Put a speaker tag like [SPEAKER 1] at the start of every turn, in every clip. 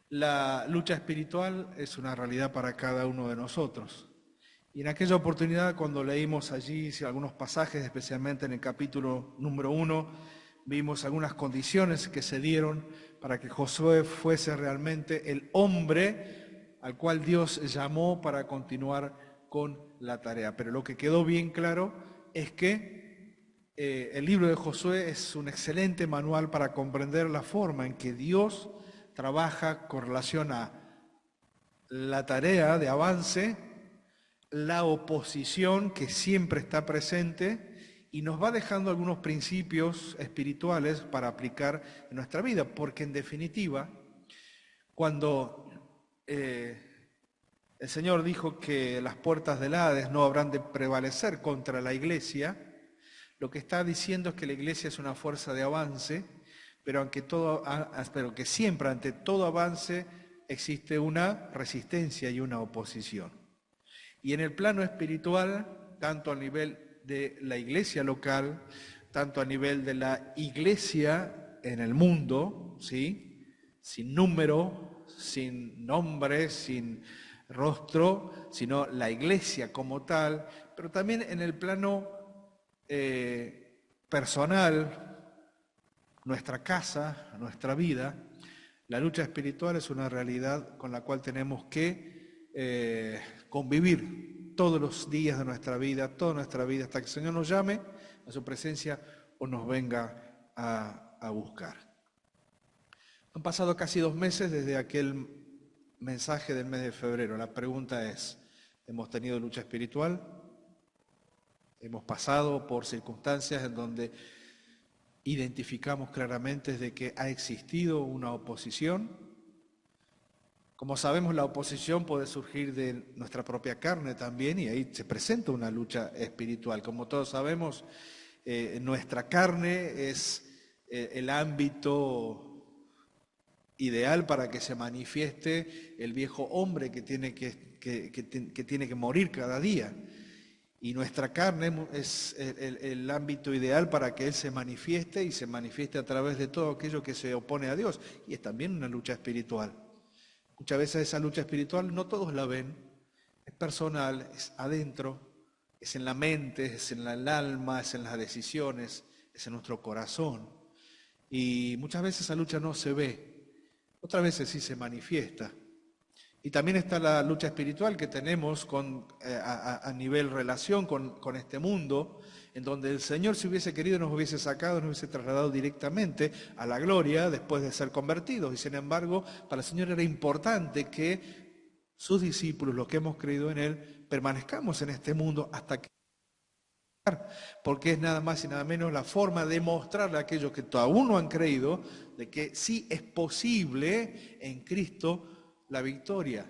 [SPEAKER 1] La lucha espiritual es una realidad para cada uno de nosotros. Y en aquella oportunidad, cuando leímos allí algunos pasajes, especialmente en el capítulo número 1, vimos algunas condiciones que se dieron para que Josué fuese realmente el hombre al cual Dios llamó para continuar con la tarea. Pero lo que quedó bien claro es que el libro de Josué es un excelente manual para comprender la forma en que Dios trabaja con relación a la tarea de avance, la oposición que siempre está presente y nos va dejando algunos principios espirituales para aplicar en nuestra vida, porque en definitiva, cuando el Señor dijo que las puertas del Hades no habrán de prevalecer contra la iglesia, lo que está diciendo es que la iglesia es una fuerza de avance, pero que siempre ante todo avance existe una resistencia y una oposición. Y en el plano espiritual, tanto a nivel de la iglesia local, tanto a nivel de la iglesia en el mundo, ¿sí? Sin número, sin nombre, sin rostro, sino la iglesia como tal, pero también en el plano personal, nuestra casa, nuestra vida. La lucha espiritual es una realidad con la cual tenemos que convivir todos los días de nuestra vida, toda nuestra vida, hasta que el Señor nos llame a su presencia o nos venga a buscar. Han pasado casi 2 meses desde aquel mensaje del mes de febrero. La pregunta es, ¿hemos tenido lucha espiritual? ¿Hemos pasado por circunstancias en donde identificamos claramente de que ha existido una oposición? Como sabemos, la oposición puede surgir de nuestra propia carne también y ahí se presenta una lucha espiritual. Como todos sabemos, nuestra carne es el ámbito ideal para que se manifieste el viejo hombre que tiene que morir cada día. Y nuestra carne es el ámbito ideal para que Él se manifieste y se manifieste a través de todo aquello que se opone a Dios. Y es también una lucha espiritual. Muchas veces esa lucha espiritual no todos la ven, es personal, es adentro, es en la mente, es en el alma, es en las decisiones, es en nuestro corazón. Y muchas veces esa lucha no se ve, otras veces sí se manifiesta. Y también está la lucha espiritual que tenemos a nivel relación con este mundo, en donde el Señor, si hubiese querido, nos hubiese sacado, nos hubiese trasladado directamente a la gloria después de ser convertidos. Y sin embargo, para el Señor era importante que sus discípulos, los que hemos creído en Él, permanezcamos en este mundo hasta que... Porque es nada más y nada menos la forma de mostrarle a aquellos que aún no han creído de que sí es posible en Cristo la victoria.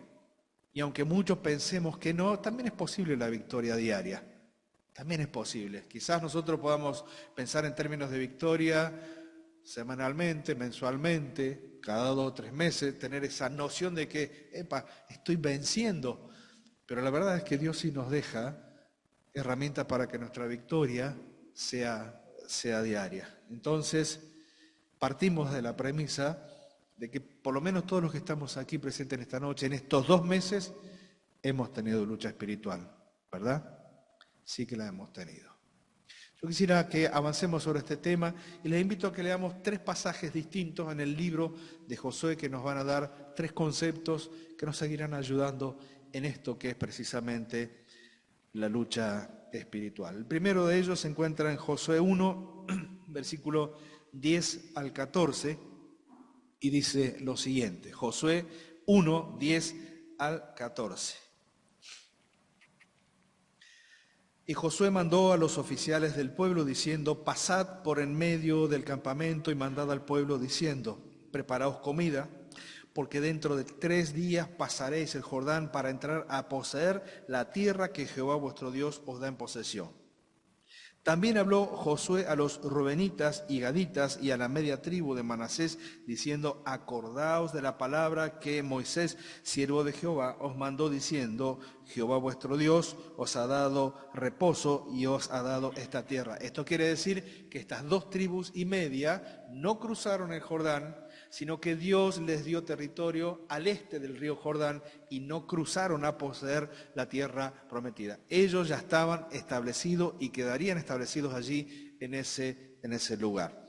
[SPEAKER 1] Y aunque muchos pensemos que no, también es posible la victoria diaria. También es posible. Quizás nosotros podamos pensar en términos de victoria semanalmente, mensualmente, cada 2 o 3 meses, tener esa noción de que, estoy venciendo. Pero la verdad es que Dios sí nos deja herramientas para que nuestra victoria sea diaria. Entonces, partimos de la premisa de que por lo menos todos los que estamos aquí presentes en esta noche, en estos 2 meses, hemos tenido lucha espiritual, ¿verdad? Sí que la hemos tenido. Yo quisiera que avancemos sobre este tema y les invito a que leamos 3 pasajes distintos en el libro de Josué que nos van a dar 3 conceptos que nos seguirán ayudando en esto que es precisamente la lucha espiritual. El primero de ellos se encuentra en Josué 1, versículo 10 al 14, y dice lo siguiente, Josué 1, 10 al 14. Y Josué mandó a los oficiales del pueblo diciendo, pasad por en medio del campamento y mandad al pueblo diciendo, preparaos comida, porque dentro de 3 días pasaréis el Jordán para entrar a poseer la tierra que Jehová vuestro Dios os da en posesión. También habló Josué a los rubenitas y gaditas y a la media tribu de Manasés, diciendo, acordaos de la palabra que Moisés, siervo de Jehová, os mandó diciendo, Jehová vuestro Dios os ha dado reposo y os ha dado esta tierra. Esto quiere decir que estas 2 tribus y media no cruzaron el Jordán, sino que Dios les dio territorio al este del río Jordán y no cruzaron a poseer la tierra prometida. Ellos ya estaban establecidos y quedarían establecidos allí en ese lugar.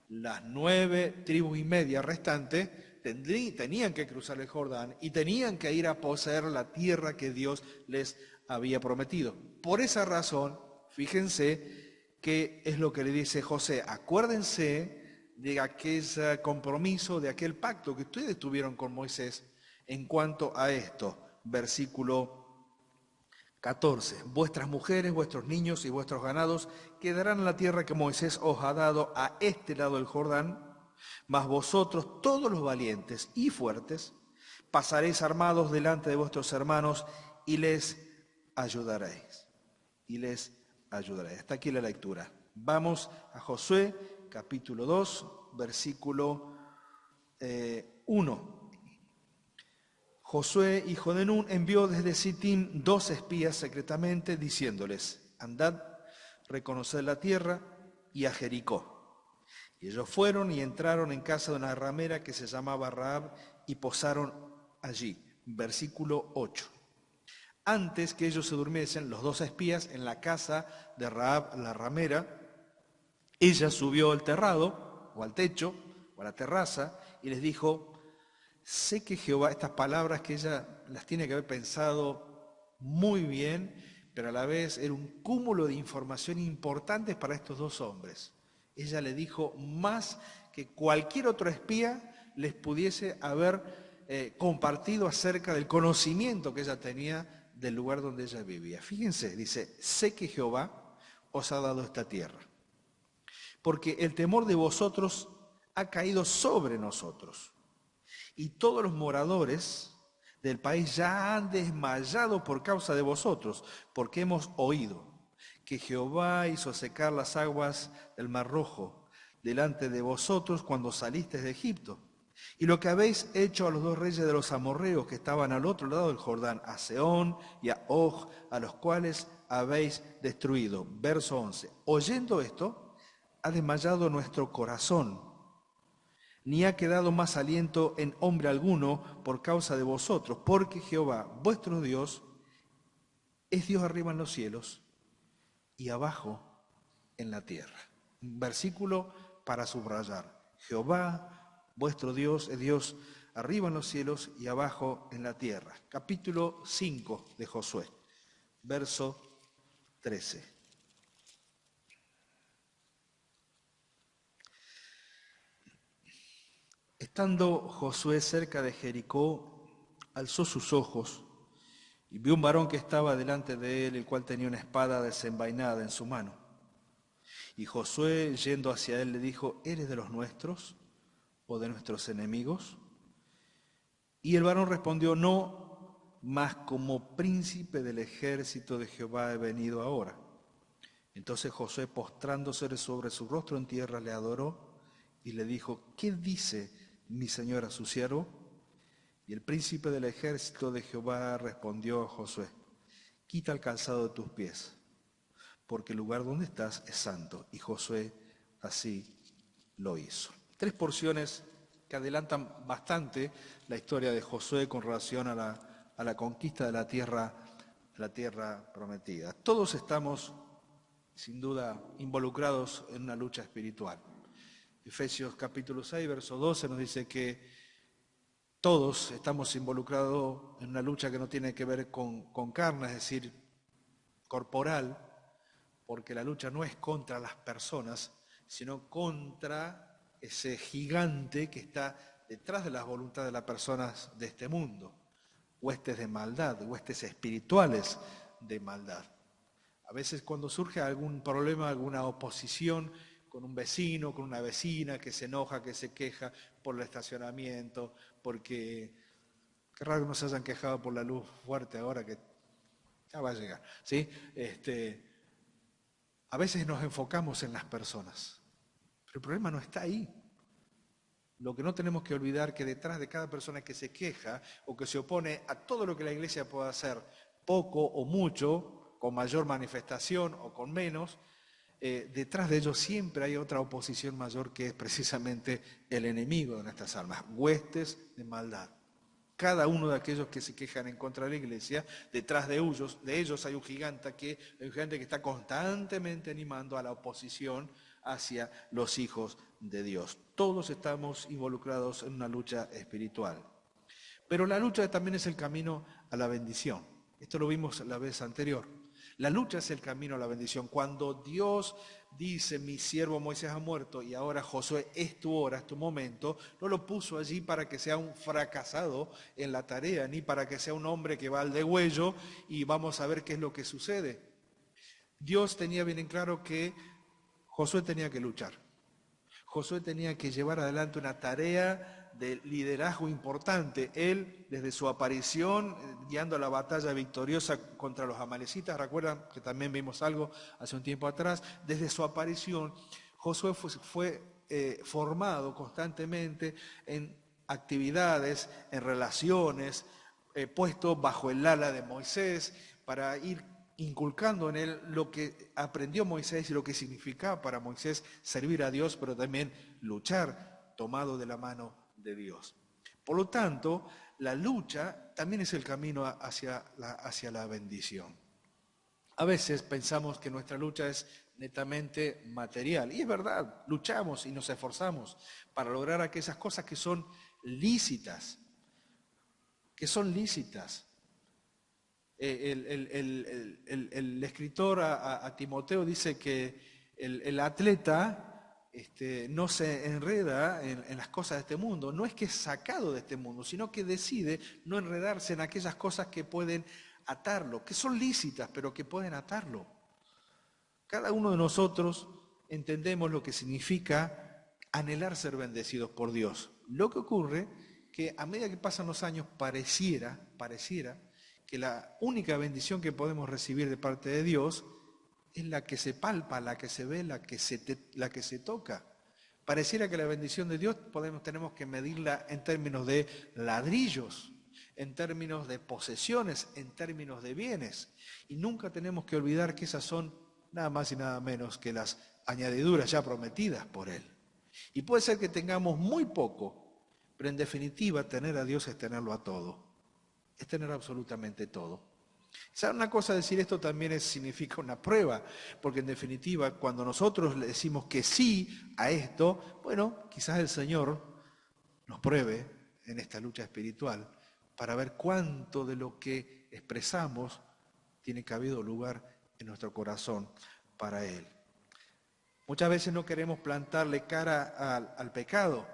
[SPEAKER 1] Las 9 tribus y media restantes tenían que cruzar el Jordán y tenían que ir a poseer la tierra que Dios les había prometido. Por esa razón, fíjense qué es lo que le dice José. Acuérdense de aquel compromiso, de aquel pacto que ustedes tuvieron con Moisés en cuanto a esto. Versículo 14. Vuestras mujeres, vuestros niños y vuestros ganados quedarán en la tierra que Moisés os ha dado a este lado del Jordán, mas vosotros, todos los valientes y fuertes, pasaréis armados delante de vuestros hermanos y les ayudaréis. Y les ayudaréis. Hasta aquí la lectura. Vamos a Josué, capítulo 2, versículo 1. Josué, hijo de Nun, envió desde Sittim 2 espías secretamente, diciéndoles: andad, reconoced la tierra y a Jericó. Y ellos fueron y entraron en casa de una ramera que se llamaba Rahab y posaron allí. Versículo 8. Antes que ellos se durmiesen, los 2 espías en la casa de Rahab la ramera, ella subió al terrado, o al techo, o a la terraza, y les dijo: sé que Jehová, estas palabras que ella las tiene que haber pensado muy bien, pero a la vez era un cúmulo de información importantes para estos 2 hombres. Ella le dijo más que cualquier otro espía les pudiese haber compartido acerca del conocimiento que ella tenía del lugar donde ella vivía. Fíjense, dice: sé que Jehová os ha dado esta tierra, porque el temor de vosotros ha caído sobre nosotros. Y todos los moradores del país ya han desmayado por causa de vosotros, porque hemos oído que Jehová hizo secar las aguas del Mar Rojo delante de vosotros cuando salisteis de Egipto. Y lo que habéis hecho a los 2 reyes de los amorreos que estaban al otro lado del Jordán, a Sehón y a Og, a los cuales habéis destruido. Verso 11. Oyendo esto, ha desmayado nuestro corazón, ni ha quedado más aliento en hombre alguno por causa de vosotros, porque Jehová, vuestro Dios, es Dios arriba en los cielos y abajo en la tierra. Un versículo para subrayar. Jehová, vuestro Dios, es Dios arriba en los cielos y abajo en la tierra. Capítulo 5 de Josué, verso 13. Estando Josué cerca de Jericó, alzó sus ojos y vio un varón que estaba delante de él, el cual tenía una espada desenvainada en su mano. Y Josué, yendo hacia él, le dijo: ¿eres de los nuestros o de nuestros enemigos? Y el varón respondió: no, mas como príncipe del ejército de Jehová he venido ahora. Entonces Josué, postrándose sobre su rostro en tierra, le adoró y le dijo: ¿qué dice mi señor a su siervo? Y el príncipe del ejército de Jehová respondió a Josué: quita el calzado de tus pies, porque el lugar donde estás es santo. Y Josué así lo hizo. 3 porciones que adelantan bastante la historia de Josué con relación a la conquista de la tierra prometida. Todos estamos, sin duda, involucrados en una lucha espiritual. Efesios capítulo 6, verso 12 nos dice que todos estamos involucrados en una lucha que no tiene que ver con carne, es decir, corporal, porque la lucha no es contra las personas, sino contra ese gigante que está detrás de las voluntades de las personas de este mundo, huestes de maldad, huestes espirituales de maldad. A veces cuando surge algún problema, alguna oposición con un vecino, con una vecina que se enoja, que se queja por el estacionamiento, porque qué raro que no se hayan quejado por la luz fuerte ahora que ya va a llegar, ¿sí? A veces nos enfocamos en las personas, pero el problema no está ahí. Lo que no tenemos que olvidar que detrás de cada persona que se queja o que se opone a todo lo que la iglesia pueda hacer, poco o mucho, con mayor manifestación o con menos, detrás de ellos siempre hay otra oposición mayor que es precisamente el enemigo de nuestras almas, huestes de maldad. Cada uno de aquellos que se quejan en contra de la iglesia, detrás de ellos hay un gigante que está constantemente animando a la oposición hacia los hijos de Dios. Todos estamos involucrados en una lucha espiritual. Pero la lucha también es el camino a la bendición. Esto lo vimos la vez anterior. La lucha es el camino a la bendición. Cuando Dios dice, mi siervo Moisés ha muerto y ahora Josué, es tu hora, es tu momento, no lo puso allí para que sea un fracasado en la tarea, ni para que sea un hombre que va al degüello y vamos a ver qué es lo que sucede. Dios tenía bien en claro que Josué tenía que luchar. Josué tenía que llevar adelante una tarea de liderazgo importante. Él, desde su aparición, guiando la batalla victoriosa contra los amalecitas, recuerdan que también vimos algo hace un tiempo atrás, desde su aparición, Josué fue formado constantemente en actividades, en relaciones, puesto bajo el ala de Moisés para ir inculcando en él lo que aprendió Moisés y lo que significaba para Moisés servir a Dios, pero también luchar tomado de la mano de Dios. Por lo tanto, la lucha también es el camino hacia la bendición. A veces pensamos que nuestra lucha es netamente material, y es verdad, luchamos y nos esforzamos para lograr aquellas cosas que son lícitas, El escritor a Timoteo dice que el atleta no se enreda en las cosas de este mundo. No es que es sacado de este mundo, sino que decide no enredarse en aquellas cosas que pueden atarlo, que son lícitas, pero que pueden atarlo. Cada uno de nosotros entendemos lo que significa anhelar ser bendecidos por Dios. Lo que ocurre que a medida que pasan los años pareciera que la única bendición que podemos recibir de parte de Dios es la que se palpa, la que se ve, la que se toca. Pareciera que la bendición de Dios tenemos que medirla en términos de ladrillos, en términos de posesiones, en términos de bienes. Y nunca tenemos que olvidar que esas son nada más y nada menos que las añadiduras ya prometidas por Él. Y puede ser que tengamos muy poco, pero en definitiva tener a Dios es tenerlo a todo. Es tener absolutamente todo. ¿Saben una cosa? Decir esto también significa una prueba, porque en definitiva cuando nosotros le decimos que sí a esto, bueno, quizás el Señor nos pruebe en esta lucha espiritual para ver cuánto de lo que expresamos tiene cabido lugar en nuestro corazón para Él. Muchas veces no queremos plantarle cara al pecado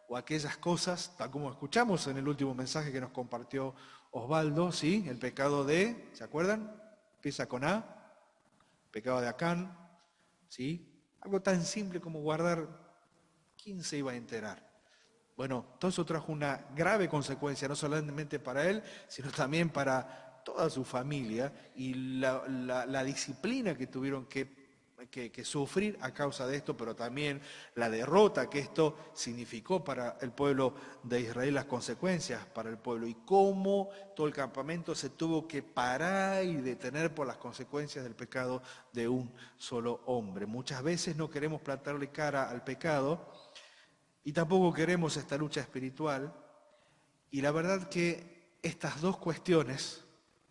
[SPEAKER 1] o a aquellas cosas, tal como escuchamos en el último mensaje que nos compartió Osvaldo, ¿sí? El pecado ¿se acuerdan? Empieza con A, pecado de Acán, ¿sí? Algo tan simple como guardar, ¿quién se iba a enterar? Bueno, todo eso trajo una grave consecuencia, no solamente para él, sino también para toda su familia y la disciplina que tuvieron que sufrir a causa de esto, pero también la derrota que esto significó para el pueblo de Israel, las consecuencias para el pueblo y cómo todo el campamento se tuvo que parar y detener por las consecuencias del pecado de un solo hombre. Muchas veces no queremos plantarle cara al pecado y tampoco queremos esta lucha espiritual, y la verdad que estas dos cuestiones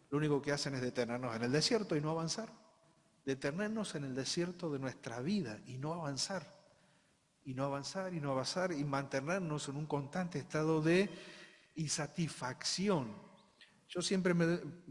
[SPEAKER 1] lo único que hacen es detenernos en el desierto y no avanzar. Detenernos en el desierto de nuestra vida y no avanzar, y no avanzar, y no avanzar, y mantenernos en un constante estado de insatisfacción. Yo siempre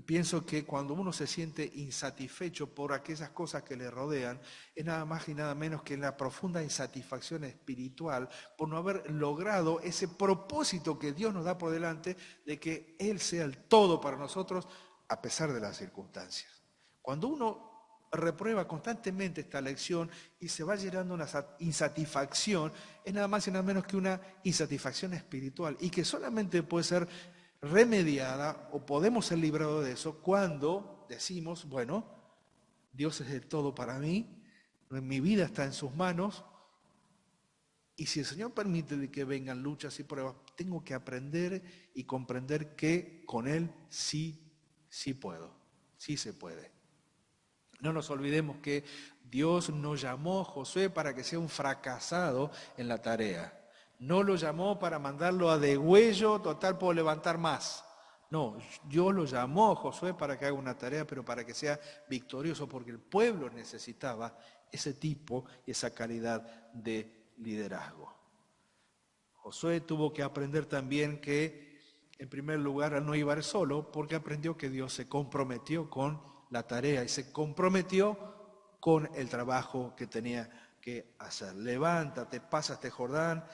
[SPEAKER 1] pienso que cuando uno se siente insatisfecho por aquellas cosas que le rodean, es nada más y nada menos que la profunda insatisfacción espiritual por no haber logrado ese propósito que Dios nos da por delante de que Él sea el todo para nosotros a pesar de las circunstancias. Cuando uno reprueba constantemente esta lección y se va llenando una insatisfacción, es nada más y nada menos que una insatisfacción espiritual y que solamente puede ser remediada o podemos ser librados de eso cuando decimos, bueno, Dios es el todo para mí, mi vida está en sus manos y si el Señor permite que vengan luchas y pruebas, tengo que aprender y comprender que con Él sí puedo, sí se puede. No nos olvidemos que Dios no llamó a Josué para que sea un fracasado en la tarea. No lo llamó para mandarlo a degüello, total, puedo levantar más. No, Dios lo llamó a Josué para que haga una tarea, pero para que sea victorioso, porque el pueblo necesitaba ese tipo y esa calidad de liderazgo. Josué tuvo que aprender también que, en primer lugar, él no iba a ir solo, porque aprendió que Dios se comprometió con la tarea y se comprometió con el trabajo que tenía que hacer. Levántate, pasa este Jordán,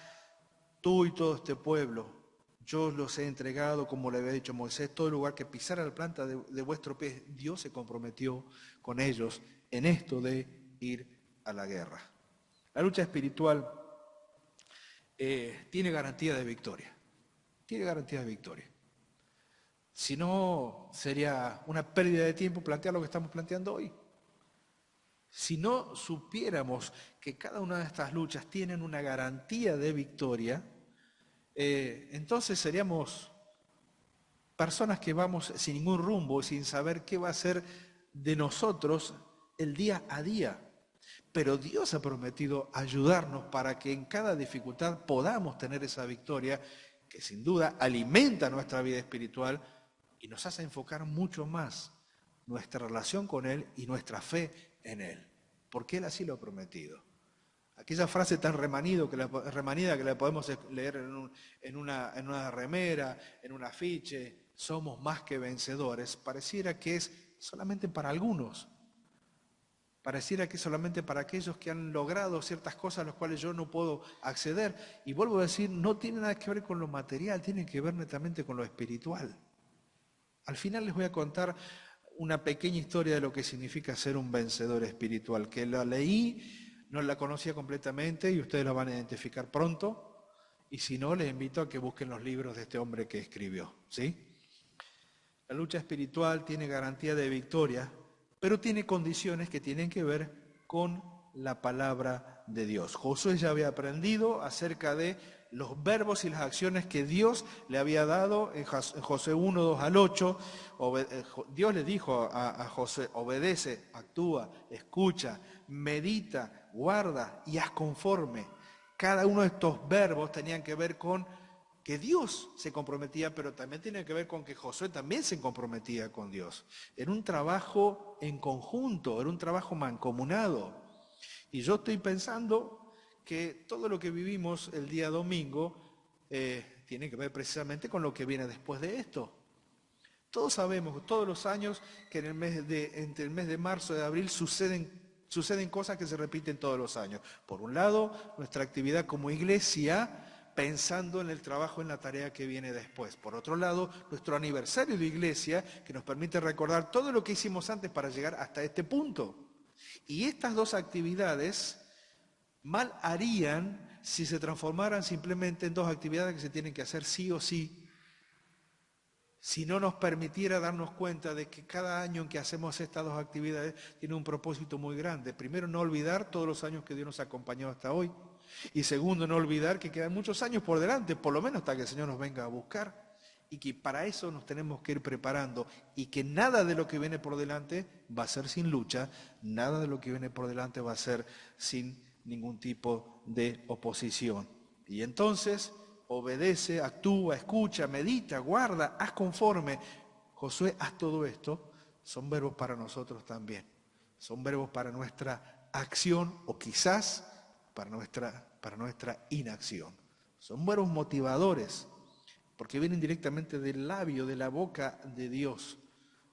[SPEAKER 1] tú y todo este pueblo, yo los he entregado, como le había dicho Moisés, todo lugar que pisara la planta de vuestro pie. Dios se comprometió con ellos en esto de ir a la guerra. La lucha espiritual tiene garantía de victoria. Tiene garantía de victoria. Si no, sería una pérdida de tiempo plantear lo que estamos planteando hoy. Si no supiéramos que cada una de estas luchas tienen una garantía de victoria, entonces seríamos personas que vamos sin ningún rumbo, sin saber qué va a ser de nosotros el día a día. Pero Dios ha prometido ayudarnos para que en cada dificultad podamos tener esa victoria que sin duda alimenta nuestra vida espiritual y nos hace enfocar mucho más nuestra relación con Él y nuestra fe en Él, porque Él así lo ha prometido. Aquella frase tan remanida que la podemos leer en una remera, en un afiche, somos más que vencedores, pareciera que es solamente para algunos. Pareciera que es solamente para aquellos que han logrado ciertas cosas a las cuales yo no puedo acceder. Y vuelvo a decir, no tiene nada que ver con lo material, tiene que ver netamente con lo espiritual. Al final les voy a contar una pequeña historia de lo que significa ser un vencedor espiritual, que la leí, no la conocía completamente y ustedes la van a identificar pronto. Y si no, les invito a que busquen los libros de este hombre que escribió, ¿sí? La lucha espiritual tiene garantía de victoria, pero tiene condiciones que tienen que ver con la palabra de Dios. Josué ya había aprendido acerca de los verbos y las acciones que Dios le había dado en Josué 1, 2 al 8. Dios le dijo a Josué, obedece, actúa, escucha, medita, guarda y haz conforme. Cada uno de estos verbos tenían que ver con que Dios se comprometía, pero también tiene que ver con que Josué también se comprometía con Dios. Era un trabajo en conjunto, era un trabajo mancomunado. Y yo estoy pensando que todo lo que vivimos el día domingo tiene que ver precisamente con lo que viene después de esto. Todos sabemos, todos los años, que entre el mes de marzo y de abril suceden cosas que se repiten todos los años. Por un lado, nuestra actividad como iglesia, pensando en el trabajo, en la tarea que viene después. Por otro lado, nuestro aniversario de iglesia, que nos permite recordar todo lo que hicimos antes para llegar hasta este punto. Y estas dos actividades mal harían si se transformaran simplemente en dos actividades que se tienen que hacer sí o sí, si no nos permitiera darnos cuenta de que cada año en que hacemos estas dos actividades tiene un propósito muy grande. Primero, no olvidar todos los años que Dios nos ha acompañado hasta hoy. Y segundo, no olvidar que quedan muchos años por delante, por lo menos hasta que el Señor nos venga a buscar. Y que para eso nos tenemos que ir preparando. Y que nada de lo que viene por delante va a ser sin lucha, nada de lo que viene por delante va a ser sin ningún tipo de oposición. Y entonces, obedece, actúa, escucha, medita, guarda, haz conforme. Josué, haz todo esto. Son verbos para nosotros también. Son verbos para nuestra acción o quizás para nuestra inacción. Son verbos motivadores porque vienen directamente del labio, de la boca de Dios.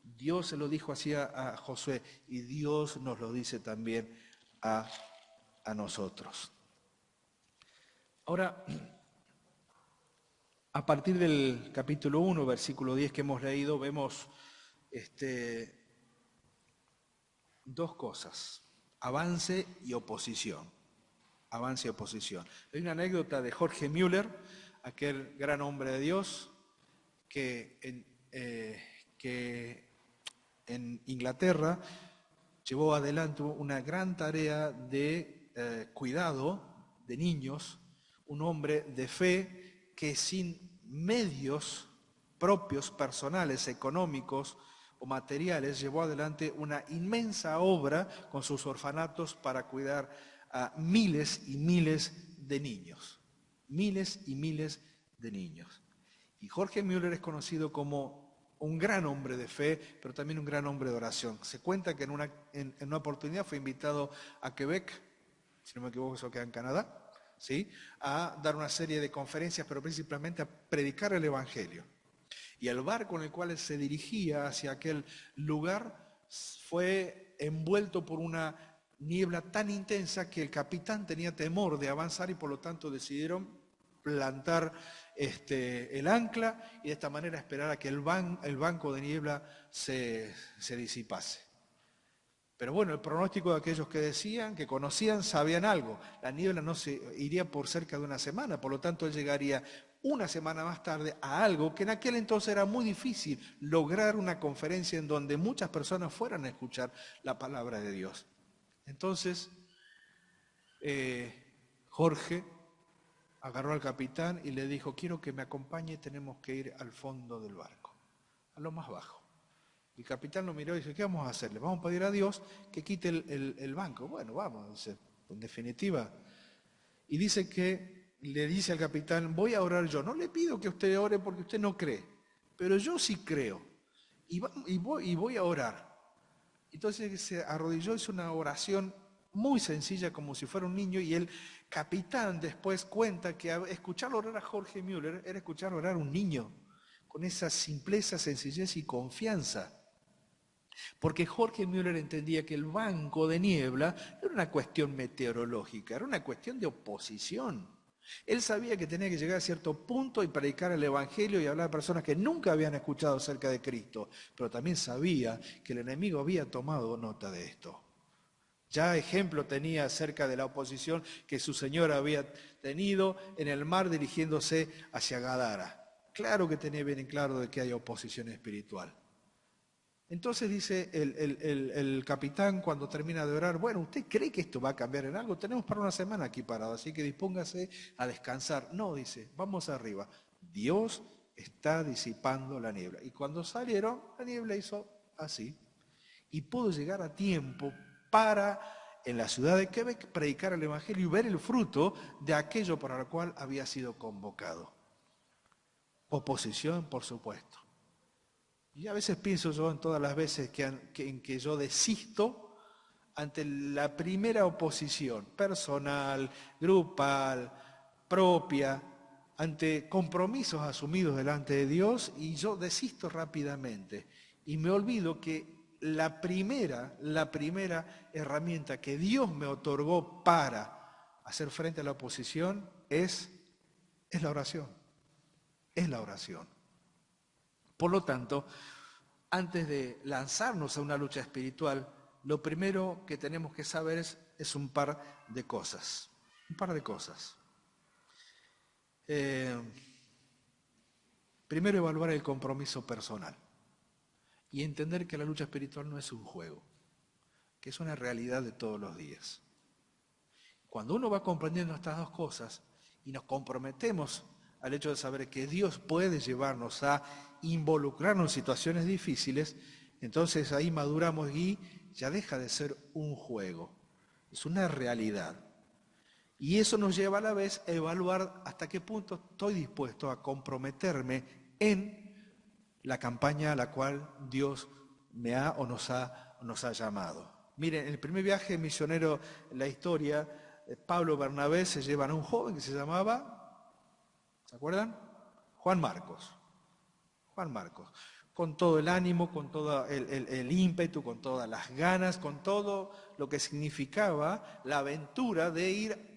[SPEAKER 1] Dios se lo dijo así a Josué y Dios nos lo dice también a nosotros. Ahora, a partir del capítulo 1, versículo 10 que hemos leído, vemos dos cosas, avance y oposición. Avance y oposición. Hay una anécdota de Jorge Müller, aquel gran hombre de Dios, que en Inglaterra llevó adelante una gran tarea de cuidado de niños, un hombre de fe que sin medios propios, personales, económicos o materiales, llevó adelante una inmensa obra con sus orfanatos para cuidar a miles y miles de niños. Miles y miles de niños. Y Jorge Müller es conocido como un gran hombre de fe, pero también un gran hombre de oración. Se cuenta que en una oportunidad fue invitado a Quebec, si no me equivoco, eso queda en Canadá, ¿sí?, a dar una serie de conferencias, pero principalmente a predicar el Evangelio. Y el barco en el cual él se dirigía hacia aquel lugar fue envuelto por una niebla tan intensa que el capitán tenía temor de avanzar y por lo tanto decidieron plantar el ancla y de esta manera esperar a que el banco de niebla se disipase. Pero bueno, el pronóstico de aquellos que decían, que conocían, sabían algo. La niebla no se iría por cerca de una semana, por lo tanto él llegaría una semana más tarde a algo que en aquel entonces era muy difícil, lograr una conferencia en donde muchas personas fueran a escuchar la palabra de Dios. Entonces, Jorge agarró al capitán y le dijo, quiero que me acompañe, tenemos que ir al fondo del barco, a lo más bajo. El capitán lo miró y dice, ¿qué vamos a hacer? ¿Le vamos a pedir a Dios que quite el banco? Bueno, vamos, dice, en definitiva. Y dice que le dice al capitán, voy a orar yo. No le pido que usted ore porque usted no cree, pero yo sí creo. Y voy a orar. Entonces se arrodilló, hizo una oración muy sencilla como si fuera un niño y el capitán después cuenta que escuchar orar a Jorge Müller era escuchar orar a un niño, con esa simpleza, sencillez y confianza. Porque Jorge Müller entendía que el banco de niebla no era una cuestión meteorológica, era una cuestión de oposición. Él sabía que tenía que llegar a cierto punto y predicar el Evangelio y hablar a personas que nunca habían escuchado acerca de Cristo, pero también sabía que el enemigo había tomado nota de esto. Ya ejemplo tenía acerca de la oposición que su señor había tenido en el mar dirigiéndose hacia Gadara. Claro que tenía bien en claro de que hay oposición espiritual. Entonces dice el capitán cuando termina de orar, bueno, ¿usted cree que esto va a cambiar en algo? Tenemos para una semana aquí parado, así que dispóngase a descansar. No, dice, vamos arriba. Dios está disipando la niebla. Y cuando salieron, la niebla hizo así. Y pudo llegar a tiempo para, en la ciudad de Quebec, predicar el Evangelio y ver el fruto de aquello para lo cual había sido convocado. Oposición, por supuesto. Y a veces pienso yo en todas las veces en que yo desisto ante la primera oposición, personal, grupal, propia, ante compromisos asumidos delante de Dios y yo desisto rápidamente. Y me olvido que la primera herramienta que Dios me otorgó para hacer frente a la oposición es la oración. Es la oración. Por lo tanto, antes de lanzarnos a una lucha espiritual, lo primero que tenemos que saber es un par de cosas. Un par de cosas. Primero, evaluar el compromiso personal y entender que la lucha espiritual no es un juego, que es una realidad de todos los días. Cuando uno va comprendiendo estas dos cosas y nos comprometemos al hecho de saber que Dios puede llevarnos a involucrarnos en situaciones difíciles, entonces ahí maduramos y ya deja de ser un juego, es una realidad. Y eso nos lleva a la vez a evaluar hasta qué punto estoy dispuesto a comprometerme en la campaña a la cual Dios me ha o nos ha llamado. Miren, en el primer viaje misionero en la historia, Pablo y Bernabé se llevan a un joven que se llamaba, ¿se acuerdan? Juan Marcos. Juan Marcos. Con todo el ánimo, con todo el ímpetu, con todas las ganas, con todo lo que significaba la aventura de ir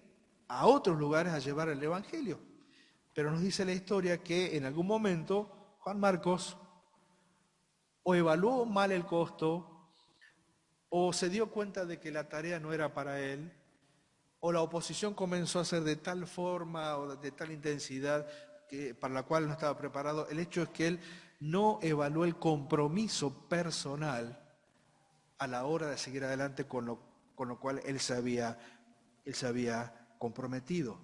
[SPEAKER 1] a otros lugares a llevar el Evangelio. Pero nos dice la historia que en algún momento Juan Marcos o evaluó mal el costo, o se dio cuenta de que la tarea no era para él, o la oposición comenzó a ser de tal forma o de tal intensidad para la cual no estaba preparado. El hecho es que él no evaluó el compromiso personal a la hora de seguir adelante con lo cual él se había comprometido.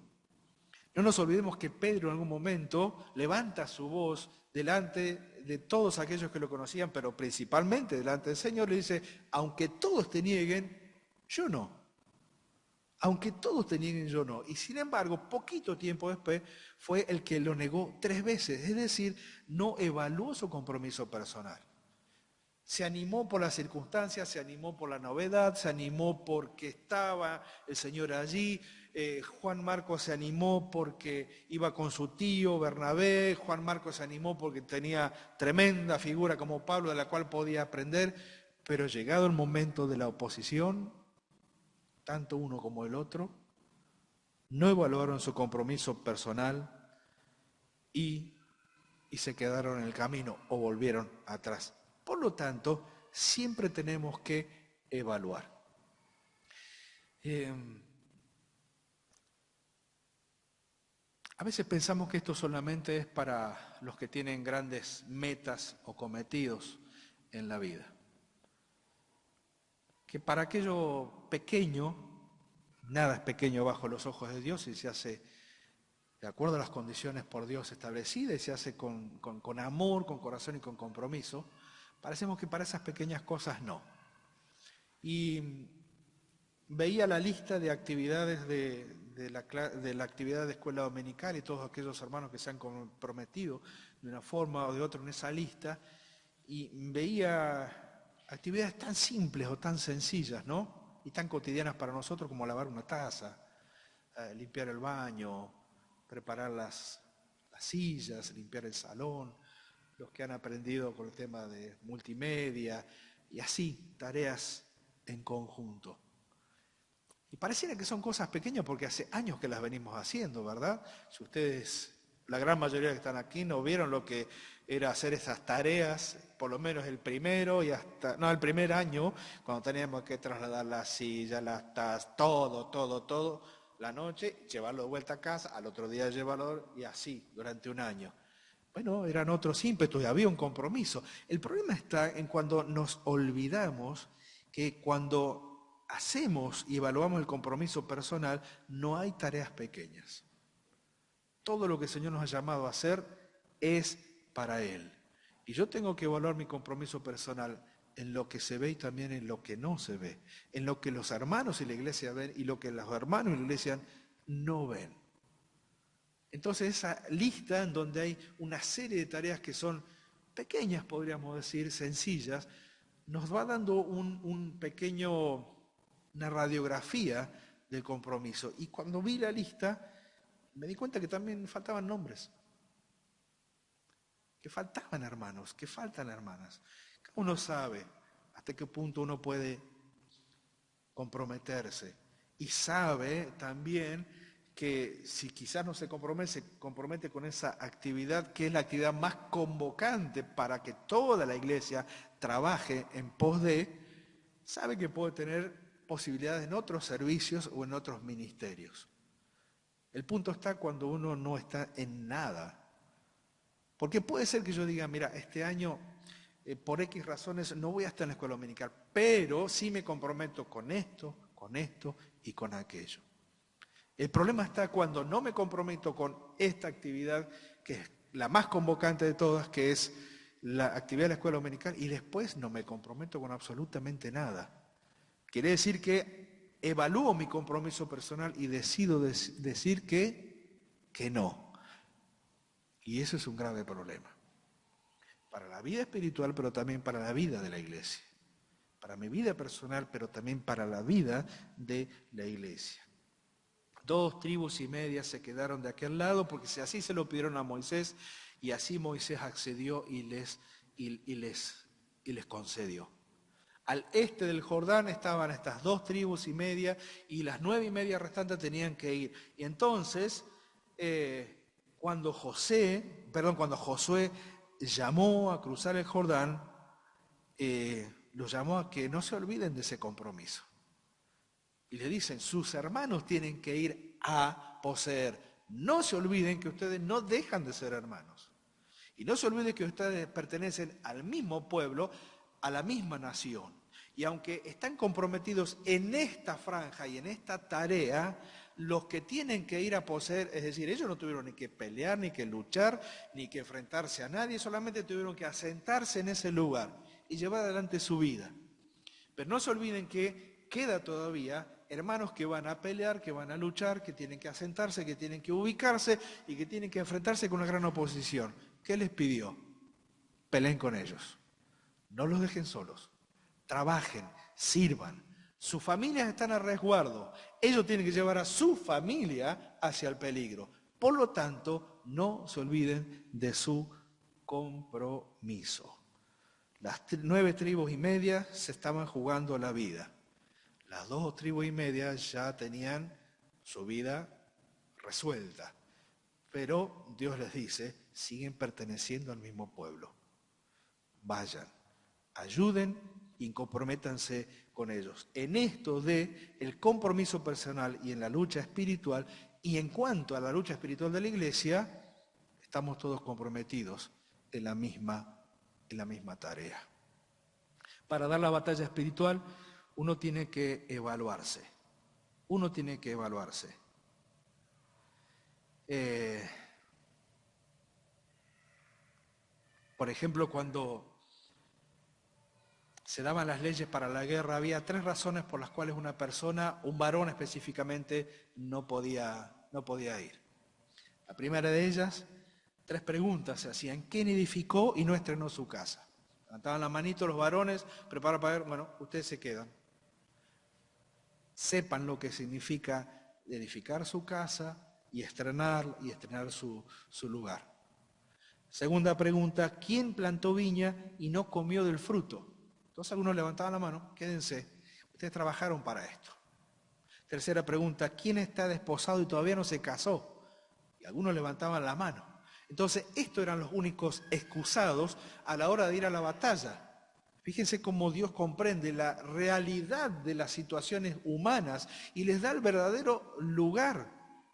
[SPEAKER 1] No nos olvidemos que Pedro en algún momento levanta su voz delante de todos aquellos que lo conocían, pero principalmente delante del Señor, le dice, aunque todos te nieguen, yo no. Aunque todos te nieguen, yo no. Y sin embargo, poquito tiempo después, fue el que lo negó 3 veces. Es decir, no evaluó su compromiso personal. Se animó por las circunstancias, se animó por la novedad, se animó porque estaba el Señor allí. Juan Marcos se animó porque iba con su tío Bernabé. Juan Marcos se animó porque tenía tremenda figura como Pablo de la cual podía aprender. Pero llegado el momento de la oposición, tanto uno como el otro no evaluaron su compromiso personal y se quedaron en el camino o volvieron atrás. Por lo tanto, siempre tenemos que evaluar. A veces pensamos que esto solamente es para los que tienen grandes metas o cometidos en la vida. Que para aquello pequeño, nada es pequeño bajo los ojos de Dios y se hace de acuerdo a las condiciones por Dios establecidas y se hace con amor, con corazón y con compromiso. Parecemos que para esas pequeñas cosas no. Y veía la lista de actividades de la actividad de escuela dominical y todos aquellos hermanos que se han comprometido de una forma o de otra en esa lista, y veía actividades tan simples o tan sencillas, ¿no? Y tan cotidianas para nosotros como lavar una taza, limpiar el baño, preparar las sillas, limpiar el salón, los que han aprendido con el tema de multimedia, y así, tareas en conjunto. Y pareciera que son cosas pequeñas porque hace años que las venimos haciendo, ¿verdad? Si ustedes, la gran mayoría que están aquí, no vieron lo que era hacer esas tareas, por lo menos el primer año, cuando teníamos que trasladar las sillas, las tazas, todo, la noche, llevarlo de vuelta a casa, al otro día llevarlo, y así, durante un año. Bueno, eran otros ímpetus y había un compromiso. El problema está en cuando nos olvidamos que cuando hacemos y evaluamos el compromiso personal, no hay tareas pequeñas. Todo lo que el Señor nos ha llamado a hacer es para Él. Y yo tengo que evaluar mi compromiso personal en lo que se ve y también en lo que no se ve, en lo que los hermanos y la iglesia ven y lo que los hermanos y la iglesia no ven. Entonces esa lista en donde hay una serie de tareas que son pequeñas, podríamos decir, sencillas, nos va dando una radiografía del compromiso. Y cuando vi la lista, me di cuenta que también faltaban nombres, que faltaban hermanos, que faltan hermanas. Uno sabe hasta qué punto uno puede comprometerse y sabe también que si quizás no se compromete con esa actividad, que es la actividad más convocante para que toda la iglesia trabaje en pos de, sabe que puede tener posibilidades en otros servicios o en otros ministerios. El punto está cuando uno no está en nada. Porque puede ser que yo diga, mira, este año, por X razones, no voy a estar en la escuela dominical, pero sí me comprometo con esto y con aquello. El problema está cuando no me comprometo con esta actividad, que es la más convocante de todas, que es la actividad de la escuela dominical, y después no me comprometo con absolutamente nada. Quiere decir que evalúo mi compromiso personal y decido decir que no. Y eso es un grave problema. Para la vida espiritual, pero también para la vida de la iglesia. Para mi vida personal, pero también para la vida de la iglesia. 2 tribus y media se quedaron de aquel lado porque así se lo pidieron a Moisés y así Moisés accedió y les concedió. Al este del Jordán estaban estas 2 tribus y media y las 9 y media restantes tenían que ir. Y entonces, cuando Josué llamó a cruzar el Jordán, los llamó a que no se olviden de ese compromiso. Y le dicen, sus hermanos tienen que ir a poseer. No se olviden que ustedes no dejan de ser hermanos. Y no se olviden que ustedes pertenecen al mismo pueblo, a la misma nación. Y aunque están comprometidos en esta franja y en esta tarea, los que tienen que ir a poseer, es decir, ellos no tuvieron ni que pelear, ni que luchar, ni que enfrentarse a nadie, solamente tuvieron que asentarse en ese lugar y llevar adelante su vida. Pero no se olviden que queda todavía hermanos que van a pelear, que van a luchar, que tienen que asentarse, que tienen que ubicarse y que tienen que enfrentarse con una gran oposición. ¿Qué les pidió? Peleen con ellos. No los dejen solos. Trabajen, sirvan. Sus familias están a resguardo. Ellos tienen que llevar a su familia hacia el peligro. Por lo tanto, no se olviden de su compromiso. Las 9 tribus y media se estaban jugando la vida. Las 2 tribus y media ya tenían su vida resuelta. Pero Dios les dice, siguen perteneciendo al mismo pueblo. Vayan, ayuden y comprométanse con ellos. En esto de el compromiso personal y en la lucha espiritual, y en cuanto a la lucha espiritual de la iglesia, estamos todos comprometidos en la misma tarea. Para dar la batalla espiritual, uno tiene que evaluarse. Uno tiene que evaluarse. Por ejemplo, cuando se daban las leyes para la guerra, había 3 razones por las cuales una persona, un varón específicamente, no podía ir. La primera de ellas, 3 preguntas se hacían. ¿Quién edificó y no estrenó su casa? Levantaban la manito los varones, preparados para ver, bueno, ustedes se quedan. Sepan lo que significa edificar su casa y estrenar su lugar. Segunda pregunta, ¿quién plantó viña y no comió del fruto? Entonces algunos levantaban la mano, quédense, ustedes trabajaron para esto. Tercera pregunta, ¿quién está desposado y todavía no se casó? Y algunos levantaban la mano. Entonces, estos eran los únicos excusados a la hora de ir a la batalla. Fíjense cómo Dios comprende la realidad de las situaciones humanas y les da el verdadero lugar.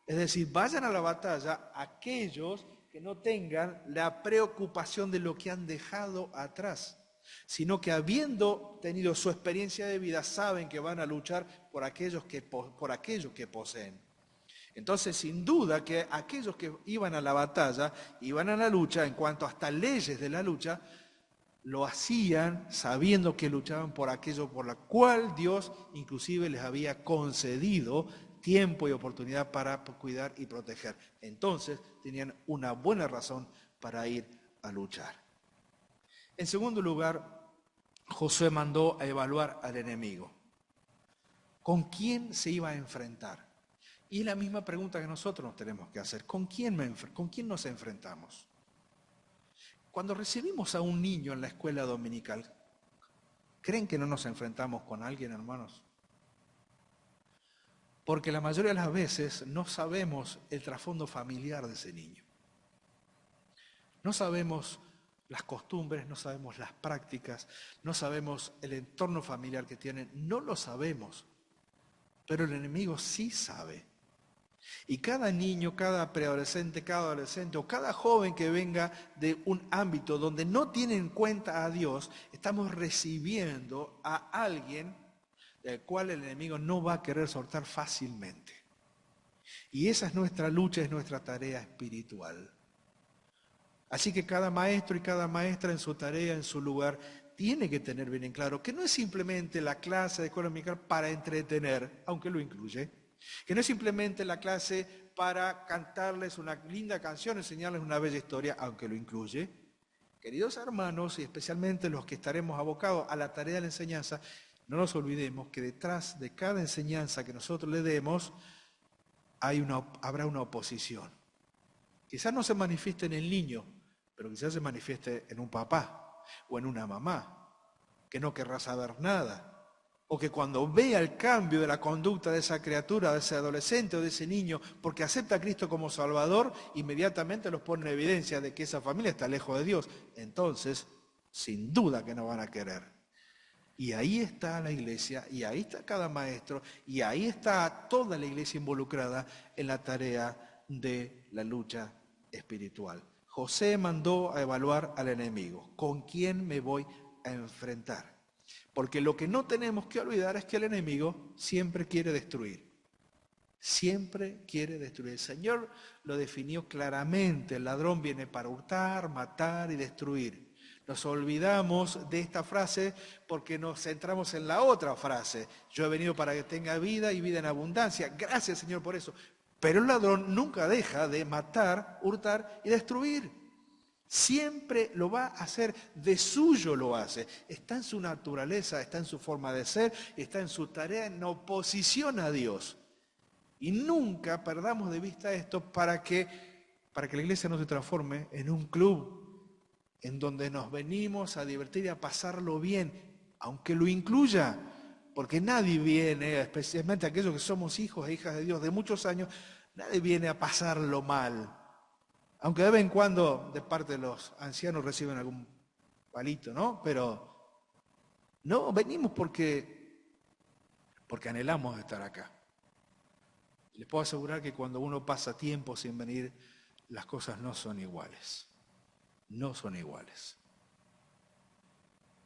[SPEAKER 1] Es decir, vayan a la batalla aquellos que no tengan la preocupación de lo que han dejado atrás, sino que habiendo tenido su experiencia de vida, saben que van a luchar por aquello que poseen. Entonces, sin duda que aquellos que iban a la batalla, iban a la lucha, en cuanto hasta leyes de la lucha, lo hacían sabiendo que luchaban por aquello por lo cual Dios inclusive les había concedido tiempo y oportunidad para cuidar y proteger. Entonces, tenían una buena razón para ir a luchar. En segundo lugar, Josué mandó a evaluar al enemigo. ¿Con quién se iba a enfrentar? Y es la misma pregunta que nosotros nos tenemos que hacer. ¿Con quién nos enfrentamos? Cuando recibimos a un niño en la escuela dominical, ¿creen que no nos enfrentamos con alguien, hermanos? Porque la mayoría de las veces no sabemos el trasfondo familiar de ese niño. No sabemos las costumbres, no sabemos las prácticas, no sabemos el entorno familiar que tienen, no lo sabemos. Pero el enemigo sí sabe. Y cada niño, cada preadolescente, cada adolescente o cada joven que venga de un ámbito donde no tiene en cuenta a Dios, estamos recibiendo a alguien del cual el enemigo no va a querer soltar fácilmente. Y esa es nuestra lucha, es nuestra tarea espiritual. Así que cada maestro y cada maestra en su tarea, en su lugar, tiene que tener bien en claro que no es simplemente la clase de escuela dominical para entretener, aunque lo incluye, que no es simplemente la clase para cantarles una linda canción, enseñarles una bella historia, aunque lo incluye. Queridos hermanos, y especialmente los que estaremos abocados a la tarea de la enseñanza, no nos olvidemos que detrás de cada enseñanza que nosotros le demos, habrá una oposición. Quizás no se manifieste en el niño, pero quizás se manifieste en un papá o en una mamá, que no querrá saber nada. O que cuando vea el cambio de la conducta de esa criatura, de ese adolescente o de ese niño, porque acepta a Cristo como Salvador, inmediatamente los pone en evidencia de que esa familia está lejos de Dios. Entonces, sin duda que no van a querer. Y ahí está la iglesia, y ahí está cada maestro, y ahí está toda la iglesia involucrada en la tarea de la lucha espiritual. José mandó a evaluar al enemigo. ¿Con quién me voy a enfrentar? Porque lo que no tenemos que olvidar es que el enemigo siempre quiere destruir. Siempre quiere destruir. El Señor lo definió claramente. El ladrón viene para hurtar, matar y destruir. Nos olvidamos de esta frase porque nos centramos en la otra frase. Yo he venido para que tenga vida y vida en abundancia. Gracias, Señor, por eso. Pero el ladrón nunca deja de matar, hurtar y destruir. Siempre lo va a hacer, de suyo lo hace. Está en su naturaleza, está en su forma de ser, está en su tarea en oposición a Dios. Y nunca perdamos de vista esto para que la iglesia no se transforme en un club en donde nos venimos a divertir y a pasarlo bien, aunque lo incluya, porque nadie viene, especialmente aquellos que somos hijos e hijas de Dios de muchos años, nadie viene a pasarlo mal. Aunque de vez en cuando de parte de los ancianos reciben algún palito, ¿no? Pero no, venimos porque anhelamos estar acá. Les puedo asegurar que cuando uno pasa tiempo sin venir, las cosas no son iguales. No son iguales.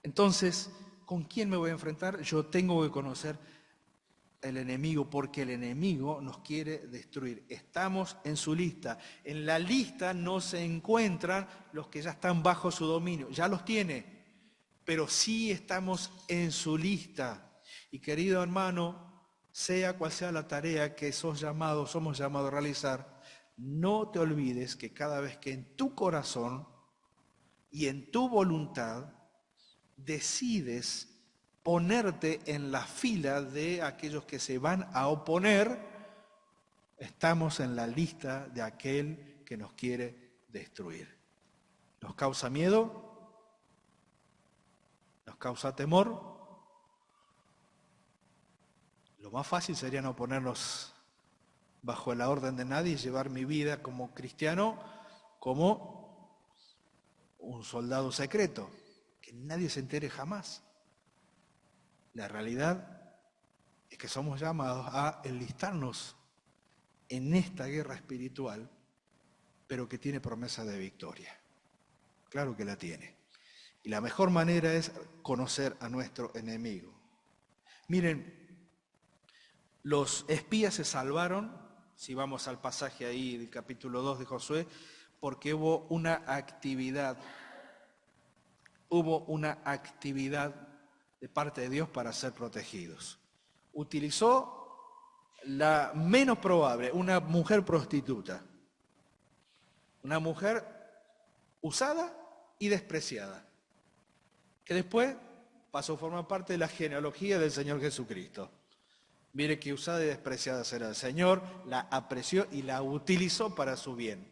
[SPEAKER 1] Entonces, ¿con quién me voy a enfrentar? Yo tengo que conocer el enemigo, porque el enemigo nos quiere destruir. Estamos en su lista. En la lista no se encuentran los que ya están bajo su dominio. Ya los tiene, pero sí estamos en su lista. Y querido hermano, sea cual sea la tarea que somos llamados a realizar, no te olvides que cada vez que en tu corazón y en tu voluntad decides ponerte en la fila de aquellos que se van a oponer, estamos en la lista de aquel que nos quiere destruir. ¿Nos causa miedo? ¿Nos causa temor? Lo más fácil sería no ponernos bajo la orden de nadie y llevar mi vida como cristiano como un soldado secreto, que nadie se entere jamás. La realidad es que somos llamados a enlistarnos en esta guerra espiritual, pero que tiene promesa de victoria. Claro que la tiene. Y la mejor manera es conocer a nuestro enemigo. Miren, los espías se salvaron, si vamos al pasaje ahí del capítulo 2 de Josué, porque hubo una actividad de parte de Dios para ser protegidos. Utilizó la menos probable, una mujer prostituta, una mujer usada y despreciada, que después pasó a formar parte de la genealogía del Señor Jesucristo. Mire que usada y despreciada será. El Señor la apreció y la utilizó para su bien,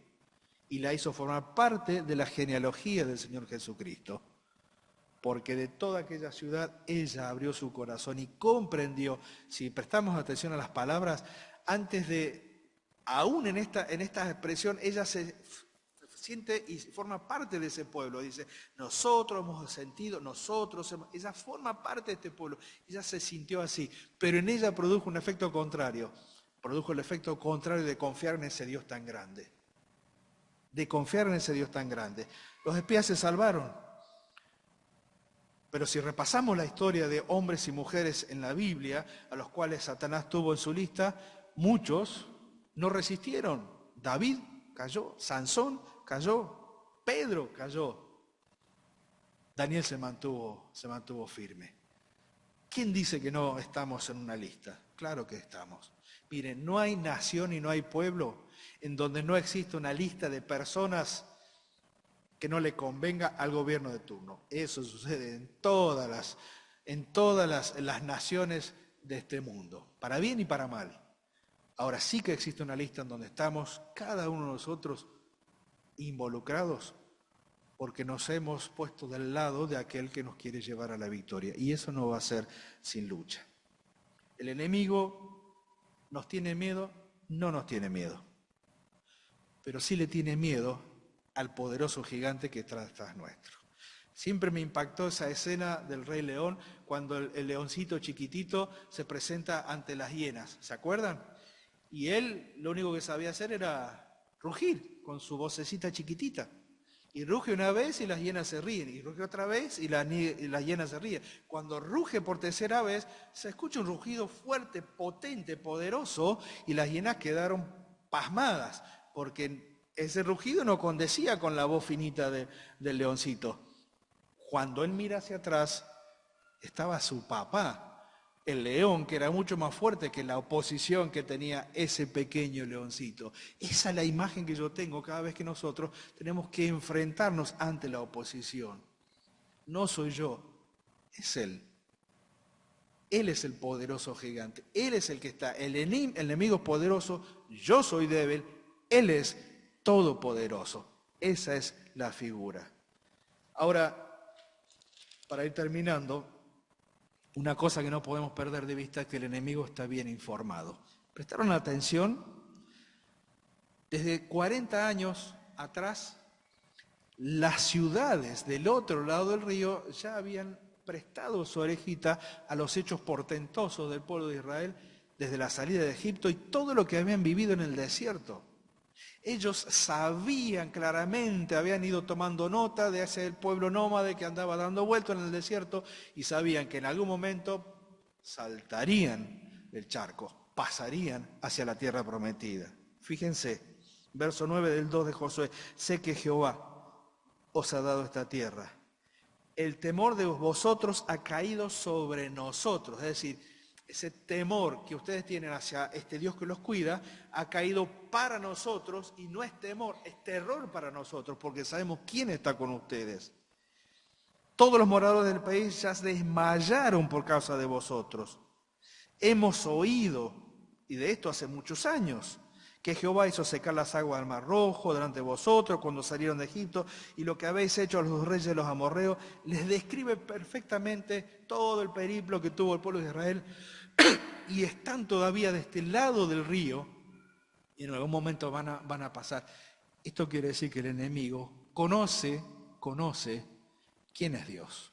[SPEAKER 1] y la hizo formar parte de la genealogía del Señor Jesucristo. Porque de toda aquella ciudad ella abrió su corazón y comprendió, si prestamos atención a las palabras, aún en esta expresión, ella se siente y forma parte de ese pueblo. Dice, nosotros hemos sentido, ella forma parte de este pueblo. Ella se sintió así, pero en ella produjo un efecto contrario. Produjo el efecto contrario de confiar en ese Dios tan grande. Los espías se salvaron. Pero si repasamos la historia de hombres y mujeres en la Biblia, a los cuales Satanás tuvo en su lista, muchos no resistieron. David cayó, Sansón cayó, Pedro cayó. Daniel se mantuvo firme. ¿Quién dice que no estamos en una lista? Claro que estamos. Miren, no hay nación y no hay pueblo en donde no existe una lista de personas que no le convenga al gobierno de turno. Eso sucede en todas las naciones de este mundo, para bien y para mal. Ahora sí que existe una lista en donde estamos cada uno de nosotros involucrados porque nos hemos puesto del lado de aquel que nos quiere llevar a la victoria. Y eso no va a ser sin lucha. El enemigo nos tiene miedo, no nos tiene miedo, pero sí le tiene miedo al poderoso gigante que está detrás nuestro. Siempre me impactó esa escena del Rey León cuando el leoncito chiquitito se presenta ante las hienas, ¿se acuerdan? Y él lo único que sabía hacer era rugir con su vocecita chiquitita. Y ruge una vez y las hienas se ríen, y ruge otra vez y las hienas se ríen. Cuando ruge por tercera vez, se escucha un rugido fuerte, potente, poderoso, y las hienas quedaron pasmadas, porque ese rugido no condecía con la voz finita del leoncito. Cuando él mira hacia atrás, estaba su papá, el león, que era mucho más fuerte que la oposición que tenía ese pequeño leoncito. Esa es la imagen que yo tengo cada vez que nosotros tenemos que enfrentarnos ante la oposición. No soy yo, es Él. Él es el poderoso gigante. Él es el que está. El enemigo es poderoso, yo soy débil, Él es todopoderoso. Esa es la figura. Ahora, para ir terminando, una cosa que no podemos perder de vista es que el enemigo está bien informado. ¿Prestaron atención? Desde 40 años atrás, las ciudades del otro lado del río ya habían prestado su orejita a los hechos portentosos del pueblo de Israel desde la salida de Egipto y todo lo que habían vivido en el desierto. Ellos sabían claramente, habían ido tomando nota de ese pueblo nómade que andaba dando vueltas en el desierto y sabían que en algún momento saltarían del charco, pasarían hacia la tierra prometida. Fíjense, verso 9 del 2 de Josué, sé que Jehová os ha dado esta tierra. El temor de vosotros ha caído sobre nosotros, es decir, ese temor que ustedes tienen hacia este Dios que los cuida ha caído para nosotros y no es temor, es terror para nosotros porque sabemos quién está con ustedes. Todos los moradores del país ya se desmayaron por causa de vosotros. Hemos oído, y de esto hace muchos años, que Jehová hizo secar las aguas del Mar Rojo delante de vosotros cuando salieron de Egipto, y lo que habéis hecho a los reyes de los amorreos, les describe perfectamente todo el periplo que tuvo el pueblo de Israel, y están todavía de este lado del río, y en algún momento van a pasar. Esto quiere decir que el enemigo conoce quién es Dios.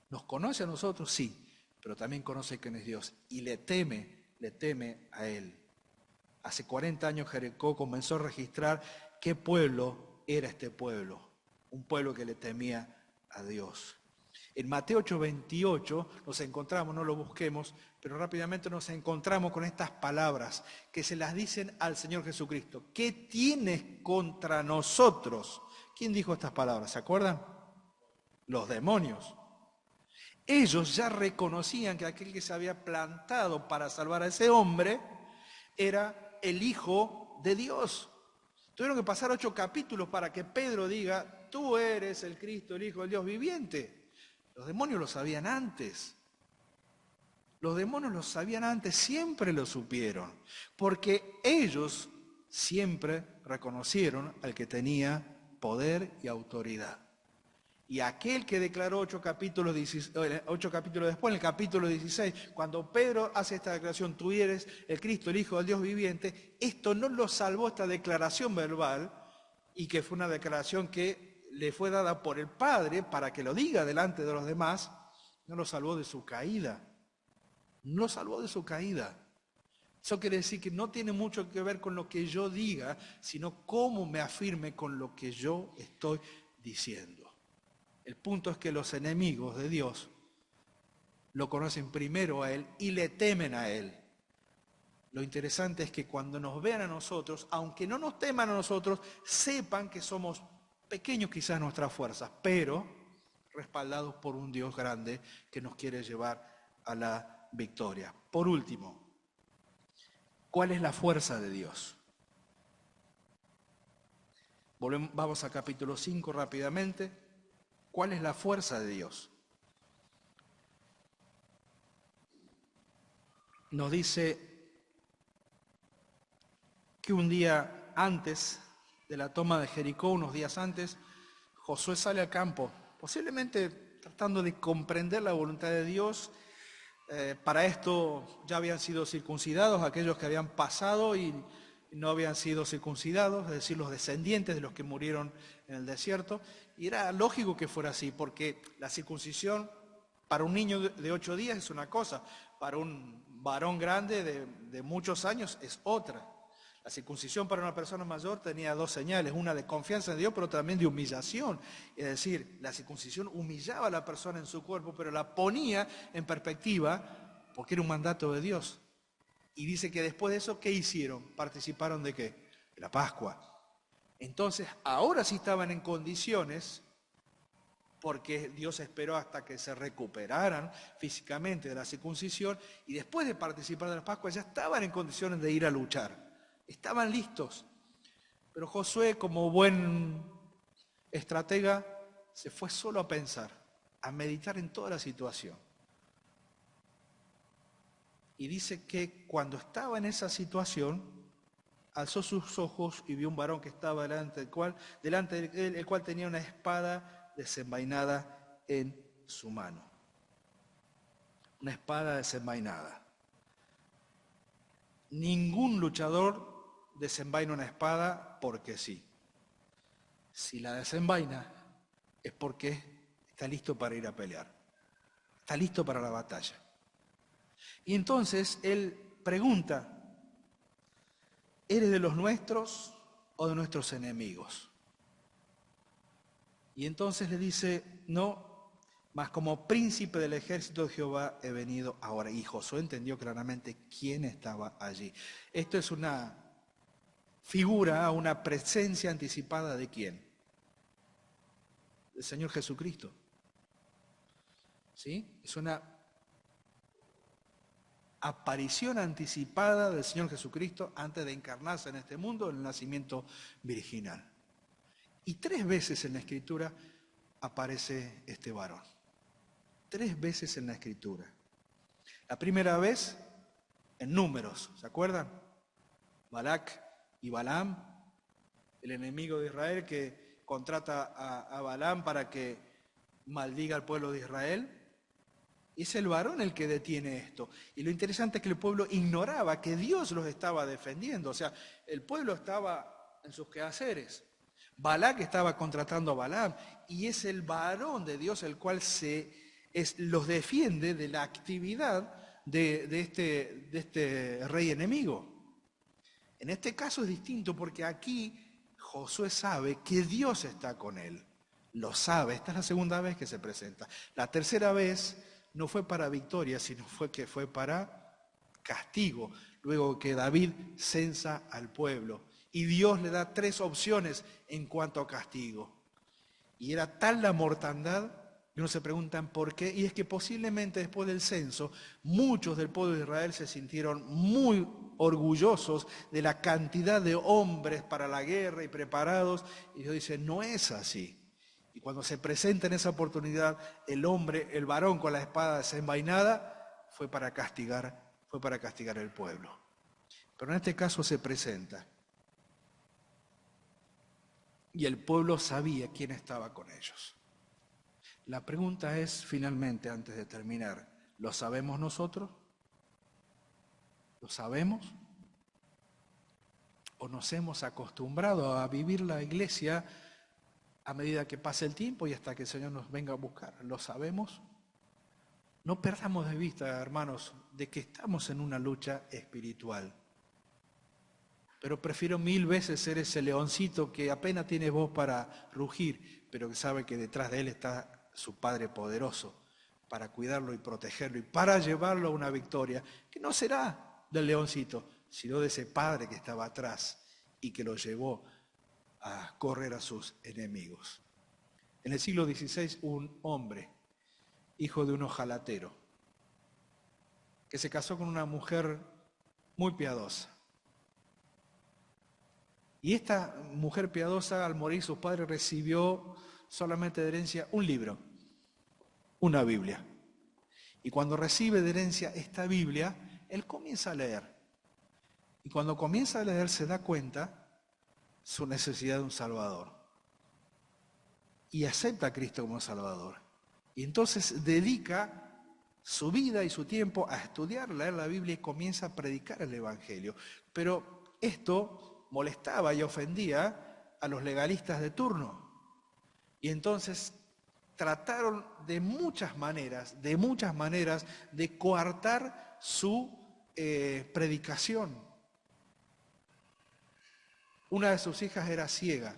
[SPEAKER 1] ¿Nos conoce a nosotros? Sí, pero también conoce quién es Dios, y le teme a Él. Hace 40 años Jericó comenzó a registrar qué pueblo era este pueblo, un pueblo que le temía a Dios. En Mateo 8:28 nos encontramos, no lo busquemos, pero rápidamente nos encontramos con estas palabras que se las dicen al Señor Jesucristo. ¿Qué tienes contra nosotros? ¿Quién dijo estas palabras? ¿Se acuerdan? Los demonios. Ellos ya reconocían que aquel que se había plantado para salvar a ese hombre era el Hijo de Dios. Tuvieron que pasar 8 capítulos para que Pedro diga, tú eres el Cristo, el Hijo del Dios viviente. Los demonios lo sabían antes. Los demonios lo sabían antes, siempre lo supieron, porque ellos siempre reconocieron al que tenía poder y autoridad. Y aquel que declaró 8 capítulos después, en el capítulo 16, cuando Pedro hace esta declaración, tú eres el Cristo, el Hijo del Dios viviente, esto no lo salvó esta declaración verbal, y que fue una declaración que le fue dada por el Padre para que lo diga delante de los demás, no lo salvó de su caída. No lo salvó de su caída. Eso quiere decir que no tiene mucho que ver con lo que yo diga, sino cómo me afirme con lo que yo estoy diciendo. El punto es que los enemigos de Dios lo conocen primero a Él y le temen a Él. Lo interesante es que cuando nos vean a nosotros, aunque no nos teman a nosotros, sepan que somos pequeños quizás nuestras fuerzas, pero respaldados por un Dios grande que nos quiere llevar a la victoria. Por último, ¿cuál es la fuerza de Dios? Vamos a capítulo 5 rápidamente. ¿Cuál es la fuerza de Dios? Nos dice que un día antes de la toma de Jericó, unos días antes, Josué sale al campo, posiblemente tratando de comprender la voluntad de Dios. Para esto ya habían sido circuncidados aquellos que habían pasado y no habían sido circuncidados, es decir, los descendientes de los que murieron en el desierto. Y era lógico que fuera así, porque la circuncisión para un niño de 8 días es una cosa, para un varón grande de muchos años es otra. La circuncisión para una persona mayor tenía dos señales, una de confianza en Dios, pero también de humillación. Es decir, la circuncisión humillaba a la persona en su cuerpo, pero la ponía en perspectiva porque era un mandato de Dios. Y dice que después de eso, ¿qué hicieron? ¿Participaron de qué? De la Pascua. Entonces, ahora sí estaban en condiciones, porque Dios esperó hasta que se recuperaran físicamente de la circuncisión, y después de participar de la Pascua ya estaban en condiciones de ir a luchar. Estaban listos. Pero Josué, como buen estratega, se fue solo a pensar, a meditar en toda la situación. Y dice que cuando estaba en esa situación, alzó sus ojos y vio un varón que estaba delante de él, el cual tenía una espada desenvainada en su mano. Una espada desenvainada. Ningún luchador desenvaina una espada porque sí. Si la desenvaina es porque está listo para ir a pelear. Está listo para la batalla. Y entonces él pregunta, ¿eres de los nuestros o de nuestros enemigos? Y entonces le dice, no, mas como príncipe del ejército de Jehová he venido ahora. Y Josué entendió claramente quién estaba allí. Esto es una figura, una presencia anticipada de quién. Del Señor Jesucristo. ¿Sí? Es una aparición anticipada del Señor Jesucristo antes de encarnarse en este mundo, en el nacimiento virginal. Y 3 veces en la Escritura aparece este varón. 3 veces en la Escritura. La primera vez en Números, ¿se acuerdan? Balac y Balaam, el enemigo de Israel que contrata a Balaam para que maldiga al pueblo de Israel. Es el varón el que detiene esto. Y lo interesante es que el pueblo ignoraba que Dios los estaba defendiendo. O sea, el pueblo estaba en sus quehaceres. Balac estaba contratando a Balaam. Y es el varón de Dios el cual los defiende de la actividad de este rey enemigo. En este caso es distinto porque aquí Josué sabe que Dios está con él. Lo sabe. Esta es la segunda vez que se presenta. La tercera vez no fue para victoria, sino que fue para castigo, luego que David censa al pueblo. Y Dios le da 3 opciones en cuanto a castigo. Y era tal la mortandad, que uno se preguntan por qué, y es que posiblemente después del censo, muchos del pueblo de Israel se sintieron muy orgullosos de la cantidad de hombres para la guerra y preparados, y Dios dice, no es así. Y cuando se presenta en esa oportunidad el hombre, el varón con la espada desenvainada, fue para castigar el pueblo. Pero en este caso se presenta. Y el pueblo sabía quién estaba con ellos. La pregunta es, finalmente, antes de terminar, ¿lo sabemos nosotros? ¿Lo sabemos? ¿O nos hemos acostumbrado a vivir la iglesia a medida que pasa el tiempo y hasta que el Señor nos venga a buscar? ¿Lo sabemos? No perdamos de vista, hermanos, de que estamos en una lucha espiritual. Pero prefiero 1000 veces ser ese leoncito que apenas tiene voz para rugir, pero que sabe que detrás de él está su Padre poderoso para cuidarlo y protegerlo y para llevarlo a una victoria que no será del leoncito, sino de ese Padre que estaba atrás y que lo llevó a correr a sus enemigos. En el siglo XVI, un hombre, hijo de un ojalatero, que se casó con una mujer muy piadosa. Y esta mujer piadosa, al morir su padre, recibió solamente de herencia un libro, una Biblia. Y cuando recibe de herencia esta Biblia, él comienza a leer. Y cuando comienza a leer se da cuenta su necesidad de un Salvador. Y acepta a Cristo como Salvador. Y entonces dedica su vida y su tiempo a estudiar, leer la Biblia y comienza a predicar el Evangelio. Pero esto molestaba y ofendía a los legalistas de turno. Y entonces trataron de muchas maneras de coartar su predicación. una de sus hijas era ciega.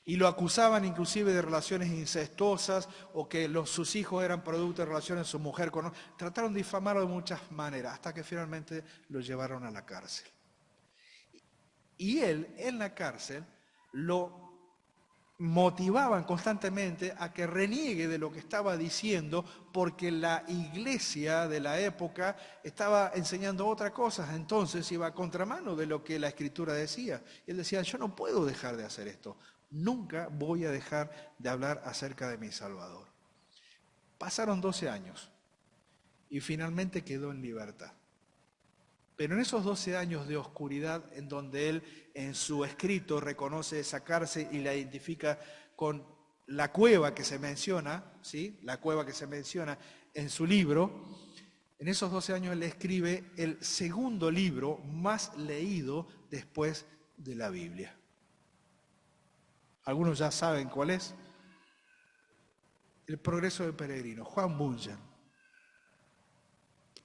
[SPEAKER 1] Y lo acusaban inclusive de relaciones incestuosas o que sus hijos eran producto de relaciones de su mujer con otro. Trataron de difamarlo de muchas maneras hasta que finalmente lo llevaron a la cárcel. Y él, en la cárcel, lo motivaban constantemente a que reniegue de lo que estaba diciendo porque la iglesia de la época estaba enseñando otras cosas, entonces iba a contramano de lo que la escritura decía. Y él decía, yo no puedo dejar de hacer esto, nunca voy a dejar de hablar acerca de mi Salvador. Pasaron 12 años y finalmente quedó en libertad. Pero en esos 12 años de oscuridad, en donde él en su escrito reconoce esa cárcel y la identifica con la cueva que se menciona, ¿sí? La cueva que se menciona en su libro, en esos 12 años él escribe el segundo libro más leído después de la Biblia. Algunos ya saben cuál es. El progreso del peregrino, Juan Bunyan.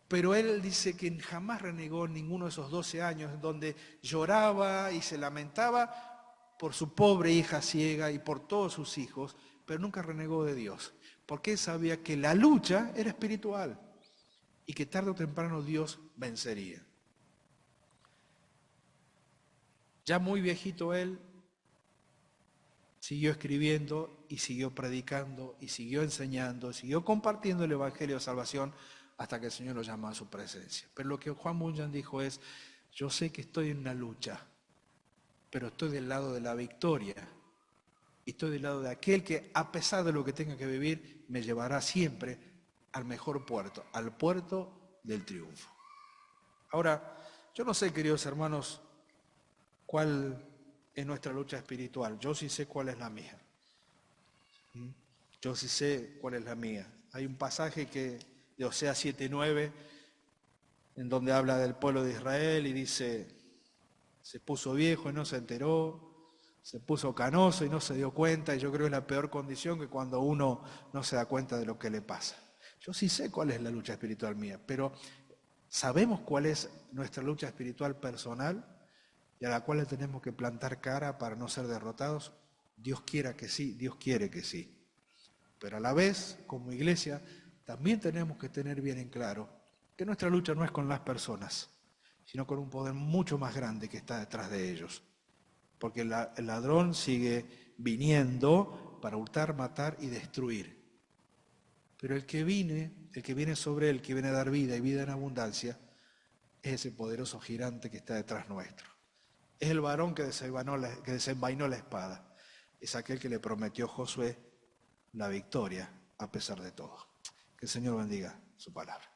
[SPEAKER 1] Pero él dice que jamás renegó ninguno de esos 12 años en donde lloraba y se lamentaba por su pobre hija ciega y por todos sus hijos, pero nunca renegó de Dios, porque él sabía que la lucha era espiritual y que tarde o temprano Dios vencería. Ya muy viejito él, siguió escribiendo y siguió predicando y siguió enseñando, siguió compartiendo el Evangelio de Salvación hasta que el Señor lo llamó a su presencia. Pero lo que Juan Bunyan dijo es, yo sé que estoy en una lucha, pero estoy del lado de la victoria y estoy del lado de aquel que, a pesar de lo que tenga que vivir, me llevará siempre al mejor puerto, al puerto del triunfo. Ahora, yo no sé, queridos hermanos, cuál es nuestra lucha espiritual. Yo sí sé cuál es la mía. Yo sí sé cuál es la mía. Hay un pasaje de Oseas 7:9, en donde habla del pueblo de Israel y dice, se puso viejo y no se enteró, se puso canoso y no se dio cuenta, y yo creo que es la peor condición que cuando uno no se da cuenta de lo que le pasa. Yo sí sé cuál es la lucha espiritual mía, pero ¿sabemos cuál es nuestra lucha espiritual personal y a la cual le tenemos que plantar cara para no ser derrotados? Dios quiera que sí, Dios quiere que sí. Pero a la vez, como iglesia, también tenemos que tener bien en claro que nuestra lucha no es con las personas, sino con un poder mucho más grande que está detrás de ellos. Porque el ladrón sigue viniendo para hurtar, matar y destruir. Pero el que viene sobre él, que viene a dar vida y vida en abundancia, es ese poderoso gigante que está detrás nuestro. Es el varón que desenvainó la espada. Es aquel que le prometió a Josué la victoria a pesar de todo. Que el Señor bendiga su palabra.